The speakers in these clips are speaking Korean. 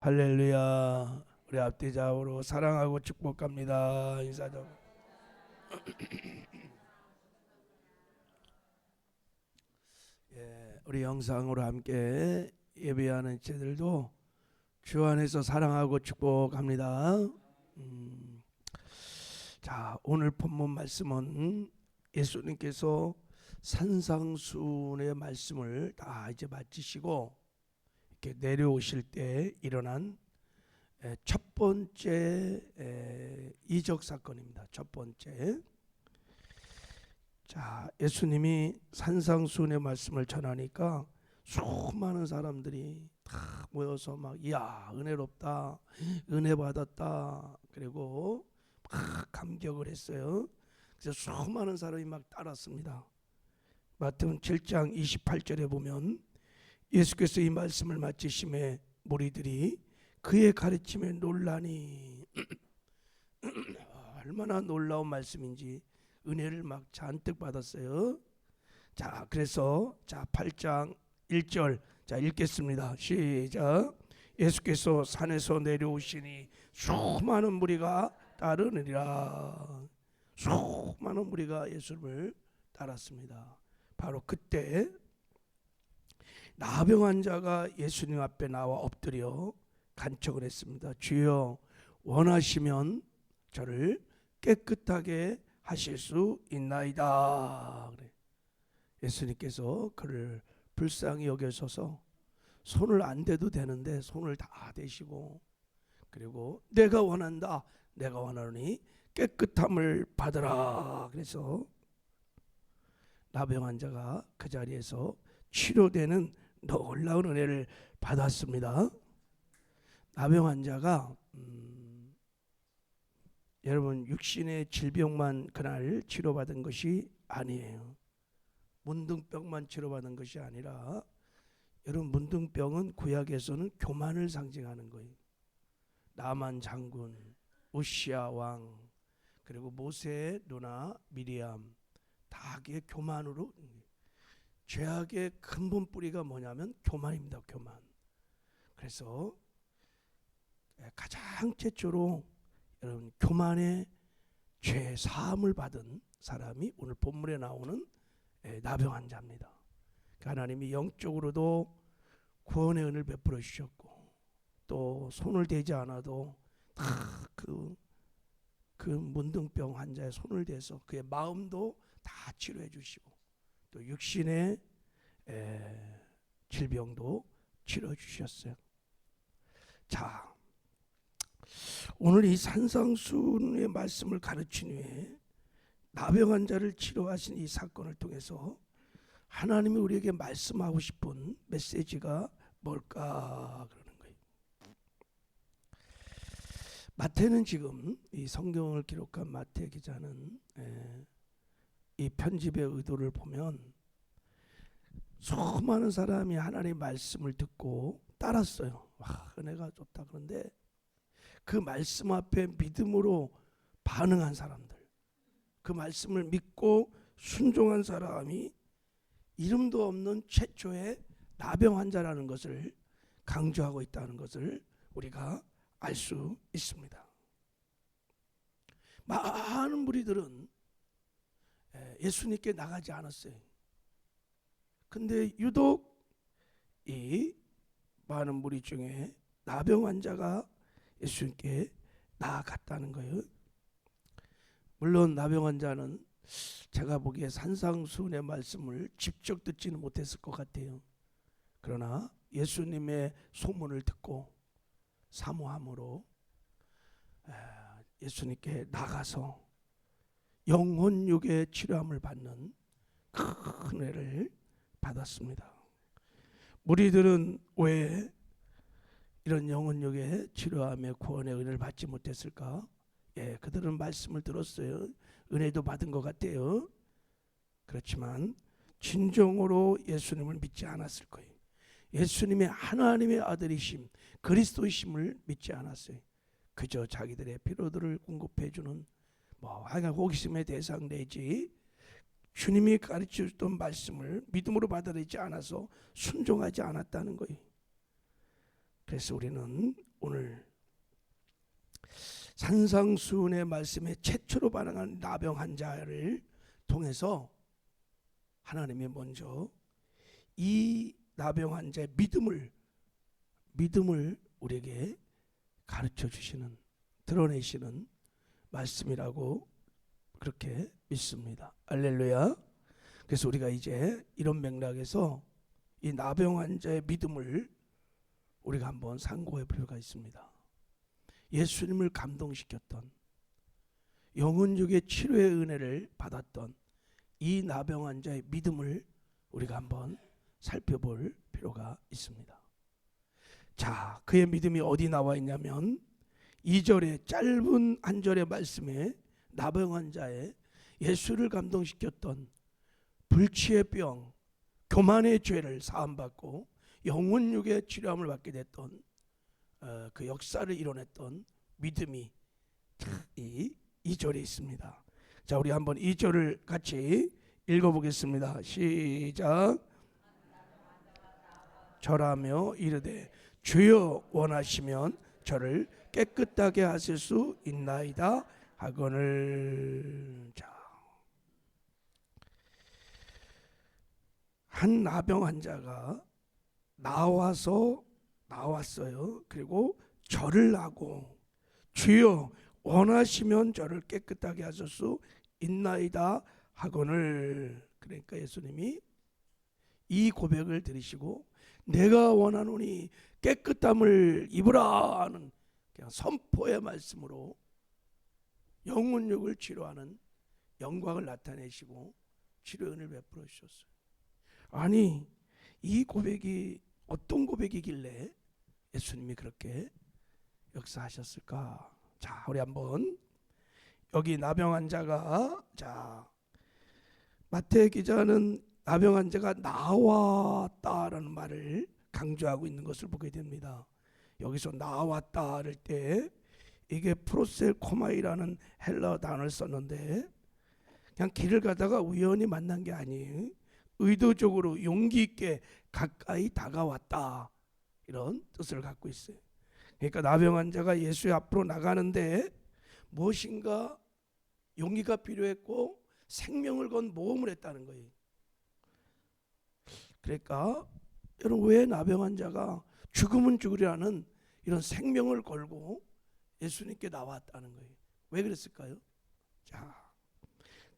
할렐루야. 우리 앞뒤 좌우로 사랑하고 축복합니다. 인사도. 예, 우리 영상으로 함께 예배하는 제들도 주 안에서 사랑하고 축복합니다. 자, 오늘 본문 말씀은 예수님께서 산상수훈의 말씀을 다 이제 마치시고 이렇게 내려오실 때 일어난 첫 번째 이적 사건입니다. 첫 번째. 자, 예수님이 산상수훈의 말씀을 전하니까 수많은 사람들이 다 모여서 막 이야 은혜롭다, 은혜 받았다, 그리고 막 감격을 했어요. 그래서 수많은 사람이 막 따랐습니다. 마태복음 7장 28절에 보면 예수께서 이 말씀을 마치심에 무리들이 그의 가르침에 놀라니 얼마나 놀라운 말씀인지 은혜를 막 잔뜩 받았어요. 자, 그래서 8장 1절 자 읽겠습니다. 시작. 예수께서 산에서 내려오시니 수많은 무리가 따르느니라. 수많은 무리가 예수를 따랐습니다. 바로 그때 나병 환자가 예수님 앞에 나와 엎드려 간청을 했습니다. 주여 원하시면 저를 깨끗하게 하실 수 있나이다. 예수님께서 그를 불쌍히 여겨서서 손을 안 대도 되는데 손을 다 대시고 그리고 내가 원한다, 내가 원하노니 깨끗함을 받으라. 그래서 나병 환자가 그 자리에서 치료되는 놀라운 은혜를 받았습니다. 나병 환자가 여러분 육신의 질병만 그날 치료받은 것이 아니에요. 문둥병만 치료받은 것이 아니라 여러분 문둥병은 구약에서는 교만을 상징하는 거예요. 나만 장군, 우시아 왕, 그리고 모세의 누나 미리암 다 그게 교만으로. 죄악의 근본 뿌리가 뭐냐면 교만입니다. 교만. 그래서 가장 최초로 여러분 교만의 죄 사함을 받은 사람이 오늘 본문에 나오는 나병 환자입니다. 하나님이 영적으로도 구원의 은혜를 베풀어 주셨고 또 손을 대지 않아도 다 그 문둥병 환자의 손을 대서 그의 마음도 다 치료해 주시고 또 육신의 질병도 치료 주셨어요. 자, 오늘 이 산상수훈의 말씀을 가르친 후에 나병 환자를 치료하신 이 사건을 통해서 하나님이 우리에게 말씀하고 싶은 메시지가 뭘까 그러는 거예요. 마태는 지금 이 성경을 기록한 마태 기자는 이 편집의 의도를 보면 수많은 사람이 하나님의 말씀을 듣고 따랐어요. 와, 은혜가 좋다. 그런데 그 말씀 앞에 믿음으로 반응한 사람들, 그 말씀을 믿고 순종한 사람이 이름도 없는 최초의 나병 환자라는 것을 강조하고 있다는 것을 우리가 알 수 있습니다. 많은 무리들은 예수님께 나가지 않았어요. 근데 유독 이 많은 무리 중에 나병 환자가 예수님께 나아갔다는 거예요. 물론 나병 환자는 제가 보기에 산상수훈의 말씀을 직접 듣지는 못했을 것 같아요. 그러나 예수님의 소문을 듣고 사모함으로 예수님께 나가서 영혼육의 치료함을 받는 큰 은혜를 받았습니다. 무리들은 왜 이런 영혼육의 치료함의 구원의 은혜를 받지 못했을까? 그들은 말씀을 들었어요. 은혜도 받은 것 같아요. 그렇지만 진정으로 예수님을 믿지 않았을 거예요. 예수님의 하나님의 아들이심, 그리스도이심을 믿지 않았어요. 그저 자기들의 필요들을 공급해주는 호기심의 대상 내지 주님이 가르쳐줬던 말씀을 믿음으로 받아들이지 않아서 순종하지 않았다는 거예요. 그래서 우리는 오늘 산상수훈의 말씀에 최초로 반응한 나병 환자를 통해서 하나님이 먼저 이 나병 환자의 믿음을 우리에게 가르쳐 주시는, 드러내시는 말씀이라고 그렇게 믿습니다. 할렐루야. 그래서 우리가 이제 이런 맥락에서 이 나병 환자의 믿음을 우리가 한번 상고할 필요가 있습니다. 예수님을 감동시켰던, 영혼육의 치료의 은혜를 받았던 이 나병 환자의 믿음을 우리가 한번 살펴볼 필요가 있습니다. 자, 그의 믿음이 어디 나와 있냐면 2절의 짧은 한 절의 말씀에 나병 환자의 예수를 감동시켰던 불치의 병, 교만의 죄를 사함받고 영혼육의 치료함을 받게 됐던 그 역사를 이뤄냈던 믿음이 이 2절에 있습니다. 자, 우리 한번 2절을 같이 읽어보겠습니다. 시작. 절하며 이르되 주여 원하시면 저를 깨끗하게 하실 수 있나이다 하거늘. 자, 한 나병 환자가 나왔어요. 그리고 절을 하고 주여 원하시면 저를 깨끗하게 하실 수 있나이다 하거늘. 그러니까 예수님이 이 고백을 들으시고 내가 원하노니 깨끗함을 입으라 하는 그냥 선포의 말씀으로 영혼육을 치료하는 영광을 나타내시고 치료연을 베풀어 주셨어요. 아니, 이 고백이 어떤 고백이길래 예수님이 그렇게 역사하셨을까? 자, 우리 한번 여기 나병 환자가, 자, 마태 기자는 나병 환자가 나왔다라는 말을 강조하고 있는 것을 보게 됩니다. 여기서 나왔다 할 때 이게 프로셀코마이라는 헬라 단어를 썼는데 그냥 길을 가다가 우연히 만난 게 아니에요. 의도적으로 용기 있게 가까이 다가왔다, 이런 뜻을 갖고 있어요. 그러니까 나병 환자가 예수의 앞으로 나가는데 무엇인가 용기가 필요했고 생명을 건 모험을 했다는 거예요. 그러니까 여러분, 왜 나병 환자가 죽으면 죽으리라는 이런 생명을 걸고 예수님께 나왔다는 거예요? 왜 그랬을까요? 자,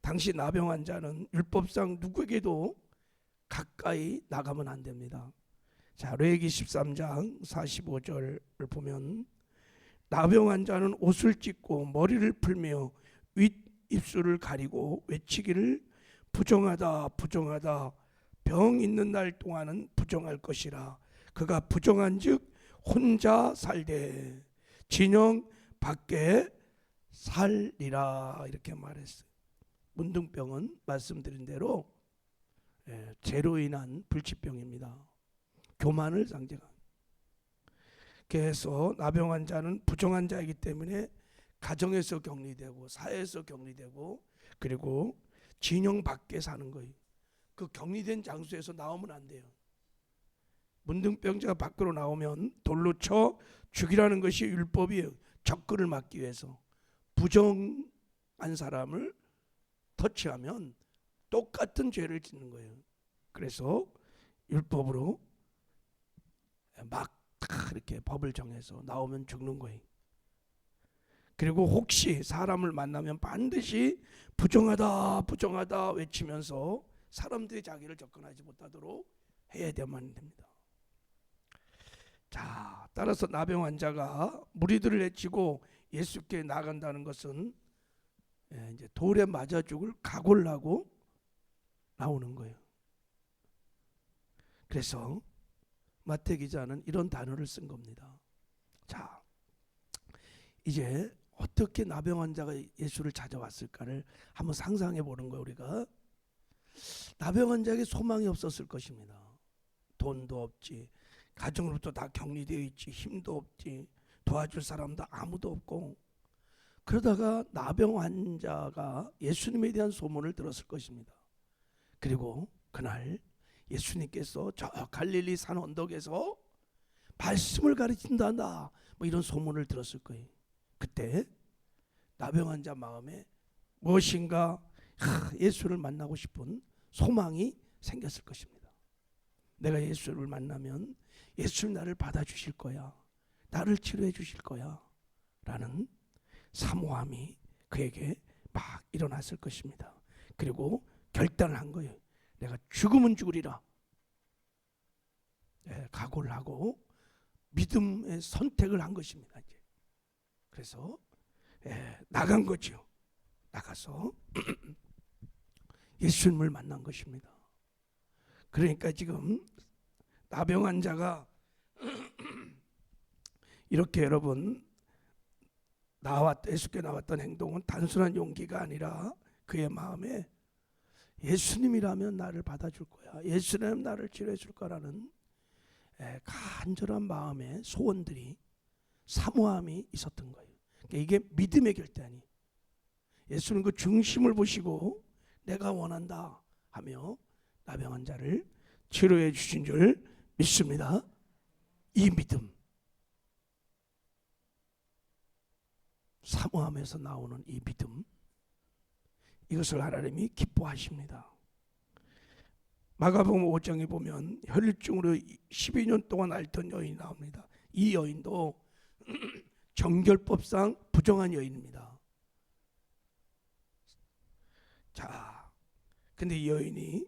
당시 나병 환자는 율법상 누구에게도 가까이 나가면 안 됩니다. 자, 레위기 13장 45절을 보면 나병 환자는 옷을 찢고 머리를 풀며 윗입술을 가리고 외치기를 부정하다 부정하다 병 있는 날 동안은 부정할 것이라. 그가 부정한즉 혼자 살되 진영 밖에 살리라, 이렇게 말했어요. 문둥병은 말씀드린 대로 죄로 인한 불치병입니다. 교만을 상징한. 그래서 나병 환자는 부정한 자이기 때문에 가정에서 격리되고 사회에서 격리되고 그리고 진영 밖에 사는 거예요. 그 격리된 장소에서 나오면 안 돼요. 문둥병자가 밖으로 나오면 돌로 쳐 죽이라는 것이 율법이에요. 접근을 막기 위해서. 부정한 사람을 터치하면 똑같은 죄를 짓는 거예요. 그래서 율법으로 막 이렇게 법을 정해서 나오면 죽는 거예요. 그리고 혹시 사람을 만나면 반드시 부정하다 부정하다 외치면서 사람들이 자기를 접근하지 못하도록 해야 되만 됩니다. 자, 따라서 나병 환자가 무리들을 해치고 예수께 나간다는 것은 이제 돌에 맞아 죽을 각오를 하고 나오는 거예요. 그래서 마태 기자는 이런 단어를 쓴 겁니다. 자, 이제 어떻게 나병 환자가 예수를 찾아왔을까를 한번 상상해 보는 거예요. 우리가 나병 환자에게 소망이 없었을 것입니다. 돈도 없지, 가정으로부터 다 격리되어 있지, 힘도 없지, 도와줄 사람도 아무도 없고, 그러다가 나병 환자가 예수님에 대한 소문을 들었을 것입니다. 그리고 그날 예수님께서 저 갈릴리 산 언덕에서 말씀을 가르친단다, 뭐 이런 소문을 들었을 거예요. 그때 나병 환자 마음에 무엇인가 예수를 만나고 싶은 소망이 생겼을 것입니다. 내가 예수를 만나면 예수는 나를 받아주실 거야, 나를 치료해 주실 거야 라는 사모함이 그에게 막 일어났을 것입니다. 그리고 결단을 한 거예요. 내가 죽으면 죽으리라. 각오를 하고 믿음의 선택을 한 것입니다. 이제. 그래서 나간 거죠. 나가서 예수님을 만난 것입니다. 그러니까 지금 나병 환자가 이렇게 여러분 예수께 나왔던 행동은 단순한 용기가 아니라 그의 마음에 예수님이라면 나를 받아줄 거야, 예수님은 나를 치료해 줄 거라는 간절한 마음의 소원들이, 사모함이 있었던 거예요. 그러니까 이게 믿음의 결단이, 예수는 그 중심을 보시고 내가 원한다 하며 나병 환자를 치료해 주신 줄 믿습니다. 이 믿음, 사모함에서 나오는 이 믿음, 이것을 하나님이 기뻐하십니다. 마가복음 5장에 보면 혈증으로 12년 동안 앓던 여인이 나옵니다. 이 여인도 정결법상 부정한 여인입니다. 자, 근데 이 여인이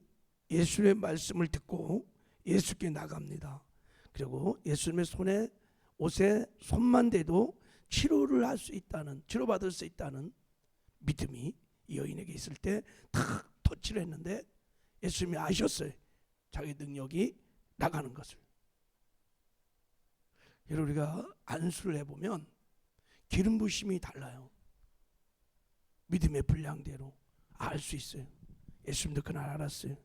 예수님의 말씀을 듣고 예수께 나갑니다. 그리고 예수님의 옷에 손만 대도 치료를 할 수 있다는, 치료받을 수 있다는 믿음이 이 여인에게 있을 때 탁 터치를 했는데 예수님이 아셨어요. 자기 능력이 나가는 것을. 여러분, 우리가 안수를 해보면 기름 부심이 달라요. 믿음의 분량대로 알 수 있어요. 예수님도 그날 알았어요.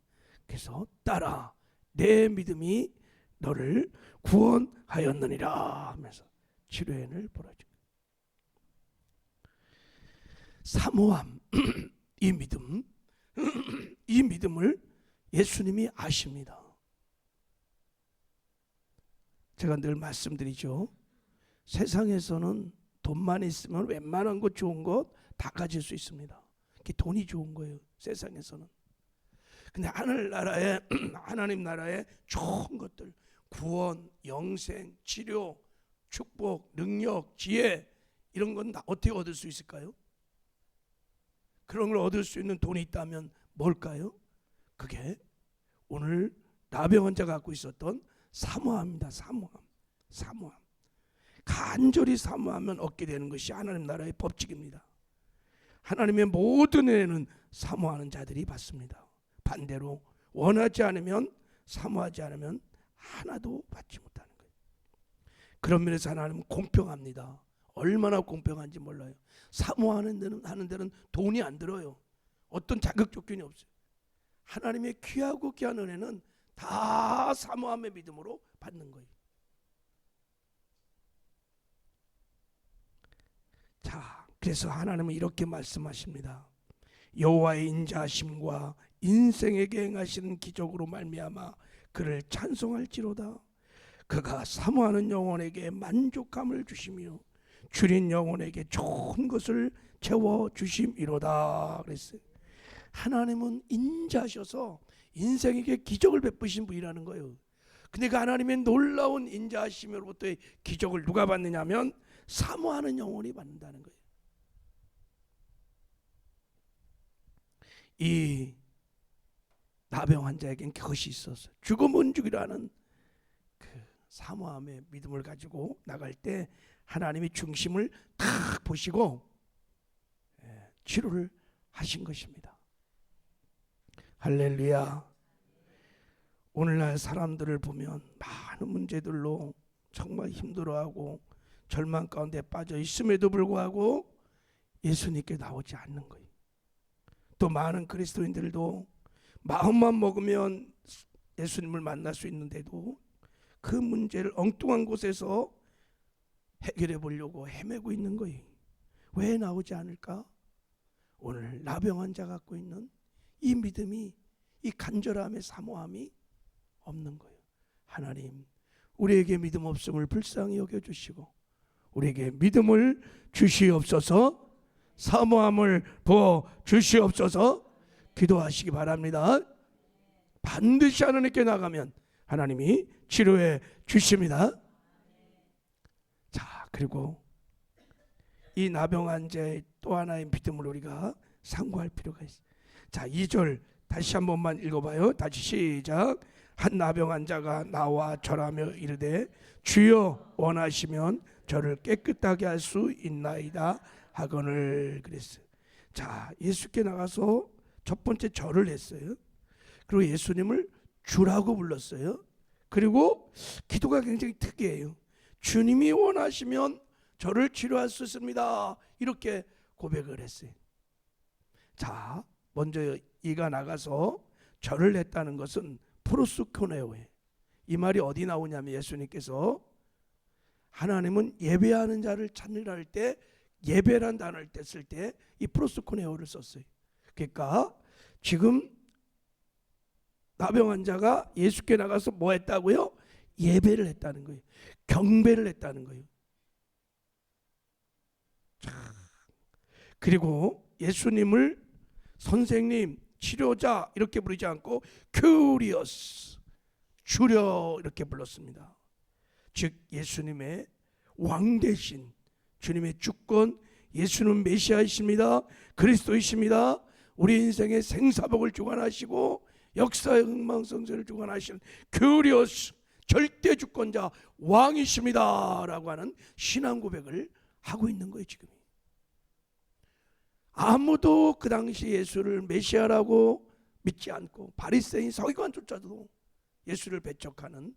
그래서 따라 내 믿음이 너를 구원하였느니라 하면서 치료연을 벌어준 거예요. 사모함, 이 믿음, 이 믿음을 예수님이 아십니다. 제가 늘 말씀드리죠. 세상에서는 돈만 있으면 웬만한 것 좋은 것 다 가질 수 있습니다. 그게 돈이 좋은 거예요, 세상에서는. 근데 하늘나라에 하나님 나라의 좋은 것들, 구원, 영생, 치료, 축복, 능력, 지혜, 이런 건 다 어떻게 얻을 수 있을까요? 그런 걸 얻을 수 있는 돈이 있다면 뭘까요? 그게 오늘 나병 환자가 갖고 있었던 사모함입니다. 사모함. 간절히 사모하면 얻게 되는 것이 하나님 나라의 법칙입니다. 하나님의 모든 은혜는 사모하는 자들이 받습니다. 반대로 원하지 않으면, 사모하지 않으면 하나도 받지 못하는 거예요. 그런 면에서 하나님은 공평합니다. 얼마나 공평한지 몰라요. 사모하는 데는 돈이 안 들어요. 어떤 자격 조건이 없어요. 하나님의 귀하고 귀한 은혜는 다 사모함의 믿음으로 받는 거예요. 자, 그래서 하나님은 이렇게 말씀하십니다. 여호와의 인자하심과 인생에게 행하시는 기적으로 말미암아 그를 찬송할지로다. 그가 사모하는 영혼에게 만족함을 주시며 줄인 영혼에게 좋은 것을 채워 주심이로다 그랬어요. 하나님은 인자하셔서 인생에게 기적을 베푸신 분이라는 거예요. 근데 그 하나님의 놀라운 인자하심으로부터의 기적을 누가 받느냐면 사모하는 영혼이 받는다는 거예요. 이 나병 환자에겐 그것이 있었어요. 죽으면 죽이라는 그 사모함의 믿음을 가지고 나갈 때 하나님이 중심을 딱 보시고 치료를 하신 것입니다. 할렐루야. 오늘날 사람들을 보면 많은 문제들로 정말 힘들어하고 절망 가운데 빠져 있음에도 불구하고 예수님께 나오지 않는 거예요. 또 많은 그리스도인들도 마음만 먹으면 예수님을 만날 수 있는데도 그 문제를 엉뚱한 곳에서 해결해 보려고 헤매고 있는 거예요. 왜 나오지 않을까? 오늘 나병 환자 갖고 있는 이 믿음이, 이 간절함의 사모함이 없는 거예요. 하나님, 우리에게 믿음 없음을 불쌍히 여겨주시고 우리에게 믿음을 주시옵소서, 사모함을 부어 주시옵소서 기도하시기 바랍니다. 반드시 하나님께 나가면 하나님이 치료해 주십니다. 자, 그리고 이 나병 환자의 또 하나의 믿음을 우리가 상고할 필요가 있어요. 자, 2절 다시 한 번만 읽어봐요. 다시 시작. 한 나병 환자가 나와 절하며 이르되 주여 원하시면 저를 깨끗하게 할 수 있나이다 하거늘 그랬어요. 자, 예수께 나가서 첫 번째 절을 했어요. 그리고 예수님을 주라고 불렀어요. 그리고 기도가 굉장히 특이해요. 주님이 원하시면 저를 치료할 수 있습니다. 이렇게 고백을 했어요. 자, 먼저 이가 나가서 절을 했다는 것은 프로스코네오예요. 이 말이 어디 나오냐면 예수님께서 하나님은 예배하는 자를 찾으라 할 때 예배란 단어를 쓸 때 이 프로스코네오를 썼어요. 그러니까 지금 나병 환자가 예수께 나가서 뭐 했다고요? 예배를 했다는 거예요. 경배를 했다는 거예요. 자, 그리고 예수님을 선생님, 치료자 이렇게 부르지 않고 큐리어스, 주려 이렇게 불렀습니다. 즉 예수님의 왕 대신 주님의 주권, 예수는 메시아이십니다. 그리스도이십니다. 우리 인생의 생사복을 주관하시고 역사의 흥망성쇠를 주관하시는 큐리어스, 절대 주권자 왕이십니다 라고 하는 신앙 고백을 하고 있는 거예요. 지금 아무도 그 당시 예수를 메시아라고 믿지 않고 바리새인 서기관조차도 예수를 배척하는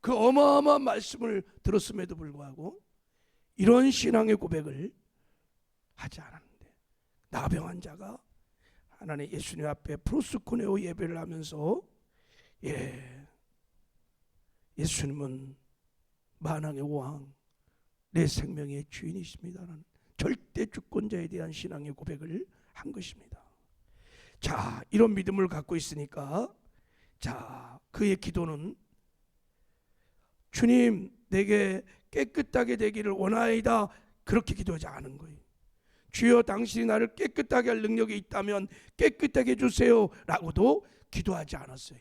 그 어마어마한 말씀을 들었음에도 불구하고 이런 신앙의 고백을 하지 않았는데 나병 환자가 하나님 예수님 앞에 프로스코네오 예배를 하면서 예수님은 만왕의 왕, 내 생명의 주인이십니다라는 절대 주권자에 대한 신앙의 고백을 한 것입니다. 자, 이런 믿음을 갖고 있으니까 자, 그의 기도는 주님 내게 깨끗하게 되기를 원하이다 그렇게 기도하지 않은 거예요. 주여 당신이 나를 깨끗하게 할 능력이 있다면 깨끗하게 해주세요 라고도 기도하지 않았어요.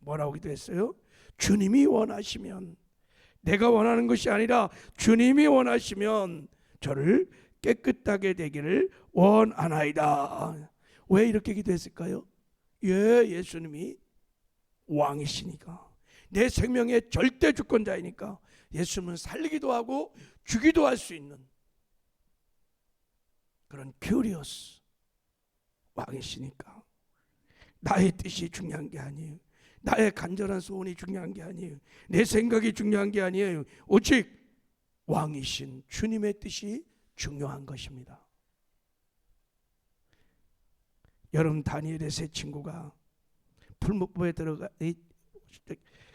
뭐라고 기도했어요? 주님이 원하시면, 내가 원하는 것이 아니라 주님이 원하시면 저를 깨끗하게 되기를 원하나이다. 왜 이렇게 기도했을까요? 예수님이 왕이시니까, 내 생명의 절대 주권자이니까 예수님은 살리기도 하고 주기도 할 수 있는 그런 큐리어스 왕이시니까 나의 뜻이 중요한 게 아니에요. 나의 간절한 소원이 중요한 게 아니에요. 내 생각이 중요한 게 아니에요. 오직 왕이신 주님의 뜻이 중요한 것입니다. 여러분, 다니엘의 세 친구가 풀무불에 들어가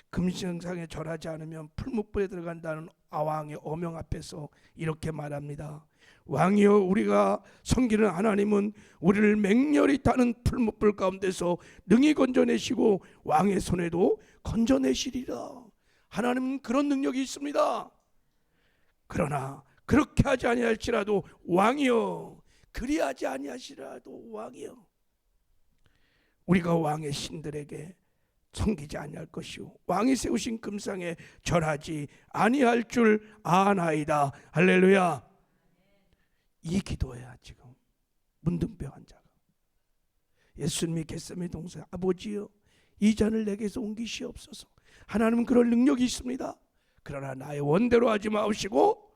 금신상에 절하지 않으면 풀무불에 들어간다는 왕의 어명 앞에서 이렇게 말합니다. 왕이여, 우리가 섬기는 하나님은 우리를 맹렬히 타는 풀무불 가운데서 능히 건져내시고 왕의 손에도 건져내시리라. 하나님은 그런 능력이 있습니다. 그러나 그렇게 하지 아니할지라도 왕이여, 그리하지 아니하시라도 왕이여, 우리가 왕의 신들에게 섬기지 아니할 것이요 왕이 세우신 금상에 절하지 아니할 줄 아나이다. 할렐루야. 이 기도야. 지금 문둥병 환자가 예수님이 겟세마네 동산에 아버지여, 이 잔을 내게서 옮기시옵소서. 하나님은 그런 능력이 있습니다. 그러나 나의 원대로 하지 마시고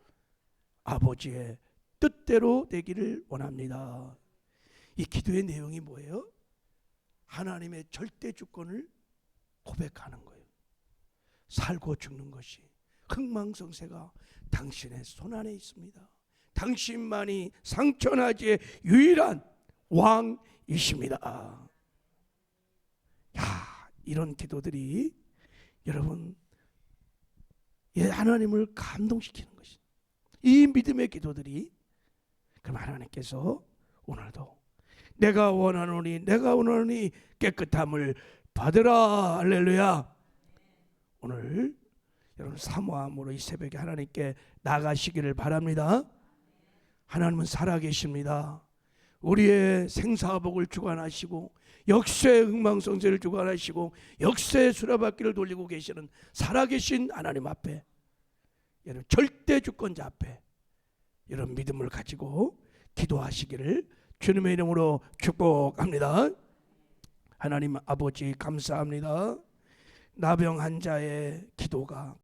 아버지의 뜻대로 되기를 원합니다. 이 기도의 내용이 뭐예요? 하나님의 절대 주권을 고백하는 거예요. 살고 죽는 것이, 흥망성쇠가 당신의 손안에 있습니다. 당신만이 상천하지의 유일한 왕이십니다. 야, 이런 기도들이 여러분 하나님을 감동시키는 것이, 이 믿음의 기도들이, 그럼 하나님께서 오늘도 내가 원하노니 깨끗함을 받으라. 할렐루야. 오늘 여러분 사모함으로 이 새벽에 하나님께 나가시기를 바랍니다. 하나님은 살아계십니다. 우리의 생사복을 주관하시고 역사의 흥망성쇠를 주관하시고 역사의 수레바퀴를 돌리고 계시는 살아계신 하나님 앞에, 여러분 절대 주권자 앞에 이런 믿음을 가지고 기도하시기를 주님의 이름으로 축복합니다. 하나님 아버지 감사합니다. 나병 환자의 기도가